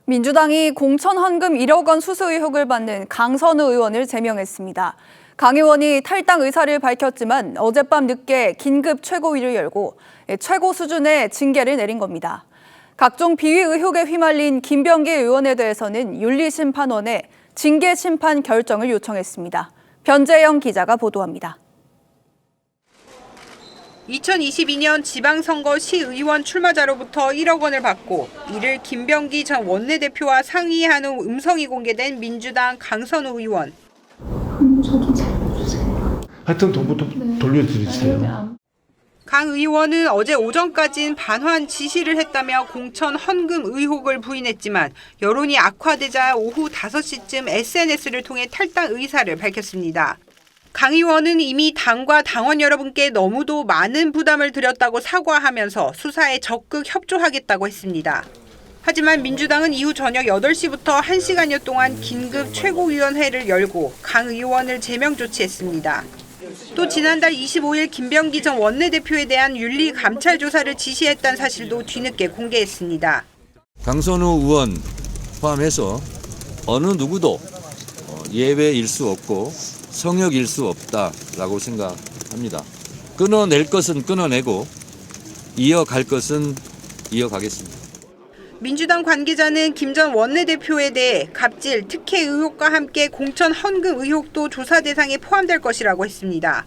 민주당이 공천 헌금 1억 원 수수 의혹을 받는 강선우 의원을 제명했습니다. 강 의원이 탈당 의사를 밝혔지만 어젯밤 늦게 긴급 최고위를 열고 최고 수준의 징계를 내린 겁니다. 각종 비위 의혹에 휘말린 김병기 의원에 대해서는 윤리심판원에 징계 심판 결정을 요청했습니다. 변재영 기자가 보도합니다. 2022년 지방선거 시의원 출마자로부터 1억 원을 받고 이를 김병기 전 원내대표와 상의한 후 음성이 공개된 민주당 강선우 의원. 저도 잘해주세요. 하여튼 돈부터 돌려드리세요. 강 의원은 어제 오전까지는 반환 지시를 했다며 공천 헌금 의혹을 부인했지만 여론이 악화되자 오후 5시쯤 SNS를 통해 탈당 의사를 밝혔습니다. 강 의원은 이미 당과 당원 여러분께 너무도 많은 부담을 드렸다고 사과하면서 수사에 적극 협조하겠다고 했습니다. 하지만 민주당은 이후 저녁 8시부터 1시간여 동안 긴급 최고위원회를 열고 강 의원을 제명 조치했습니다. 또 지난달 25일 김병기 전 원내대표에 대한 윤리 감찰 조사를 지시했다는 사실도 뒤늦게 공개했습니다. 강선우 의원 포함해서 어느 누구도 예외일 수 없고 성역일 수 없다라고 생각합니다. 끊어낼 것은 끊어내고 이어갈 것은 이어가겠습니다. 민주당 관계자는 김 전 원내대표에 대해 갑질, 특혜 의혹과 함께 공천 헌금 의혹도 조사 대상에 포함될 것이라고 했습니다.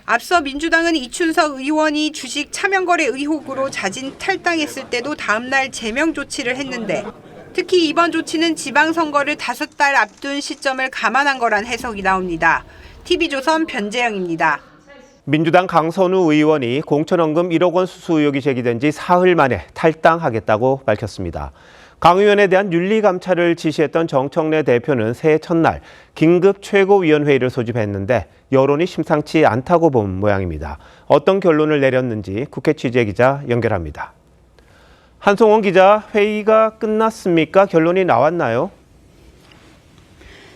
앞서 민주당은 이춘석 의원이 주식 차명거래 의혹으로 자진 탈당했을 때도 다음 날 제명 조치를 했는데 특히 이번 조치는 지방선거를 5달 앞둔 시점을 감안한 거란 해석이 나옵니다. TV조선 변재영입니다. 민주당 강선우 의원이 공천헌금 1억 원 수수 의혹이 제기된 지 사흘 만에 탈당하겠다고 밝혔습니다. 강 의원에 대한 윤리감찰을 지시했던 정청래 대표는 새해 첫날 긴급 최고위원회의를 소집했는데 여론이 심상치 않다고 본 모양입니다. 어떤 결론을 내렸는지 국회 취재기자 연결합니다. 한송원 기자, 회의가 끝났습니까? 결론이 나왔나요?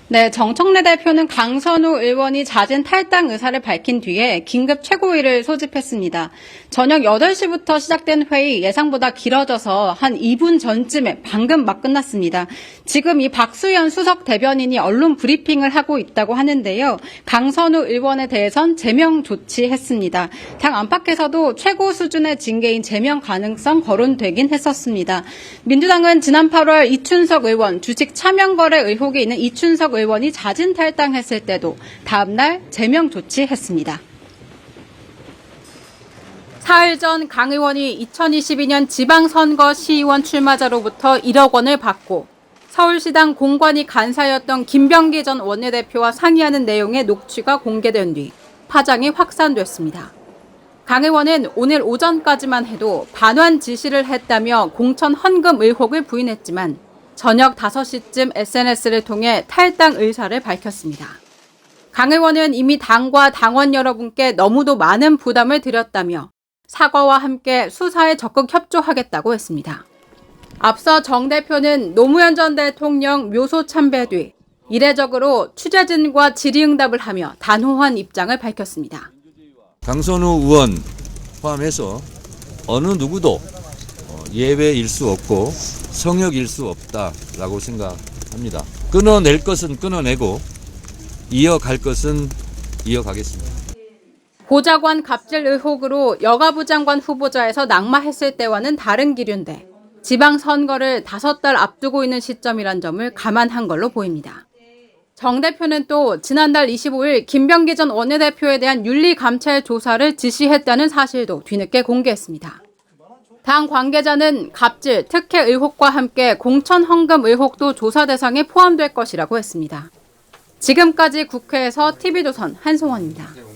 네, 정청래 대표는 강선우 의원이 자진 탈당 의사를 밝힌 뒤에 긴급 최고위를 소집했습니다. 저녁 8시부터 시작된 회의 예상보다 길어져서 한 2분 전쯤에 방금 막 끝났습니다. 지금 이 박수현 수석 대변인이 언론 브리핑을 하고 있다고 하는데요. 강선우 의원에 대해선 제명 조치했습니다. 당 안팎에서도 최고 수준의 징계인 제명 가능성 거론되긴 했었습니다. 민주당은 지난 8월 이춘석 의원, 주식 차명거래 의혹이 있는 이춘석 의원이 자진 탈당했을 때도 다음 날 제명 조치했습니다. 사흘 전 강 의원이 2022년 지방선거 시의원 출마자로부터 1억 원을 받고 서울시당 공관위 간사였던 김병기 전 원내대표와 상의하는 내용의 녹취가 공개된 뒤 파장이 확산됐습니다. 강 의원은 오늘 오전까지만 해도 반환 지시를 했다며 공천 헌금 의혹을 부인했지만 저녁 5시쯤 SNS를 통해 탈당 의사를 밝혔습니다. 강 의원은 이미 당과 당원 여러분께 너무도 많은 부담을 드렸다며 사과와 함께 수사에 적극 협조하겠다고 했습니다. 앞서 정 대표는 노무현 전 대통령 묘소 참배 뒤 이례적으로 취재진과 질의응답을 하며 단호한 입장을 밝혔습니다. 강선우 의원 포함해서 어느 누구도 예외일 수 없고 성역일 수 없다라고 생각합니다. 끊어낼 것은 끊어내고 이어갈 것은 이어가겠습니다. 보좌관 갑질 의혹으로 여가부 장관 후보자에서 낙마했을 때와는 다른 기류인데 지방선거를 5달 앞두고 있는 시점이란 점을 감안한 걸로 보입니다. 정 대표는 또 지난달 25일 김병기 전 원내대표에 대한 윤리감찰 조사를 지시했다는 사실도 뒤늦게 공개했습니다. 당 관계자는 갑질, 특혜 의혹과 함께 공천 헌금 의혹도 조사 대상에 포함될 것이라고 했습니다. 지금까지 국회에서 TV조선 한송원입니다.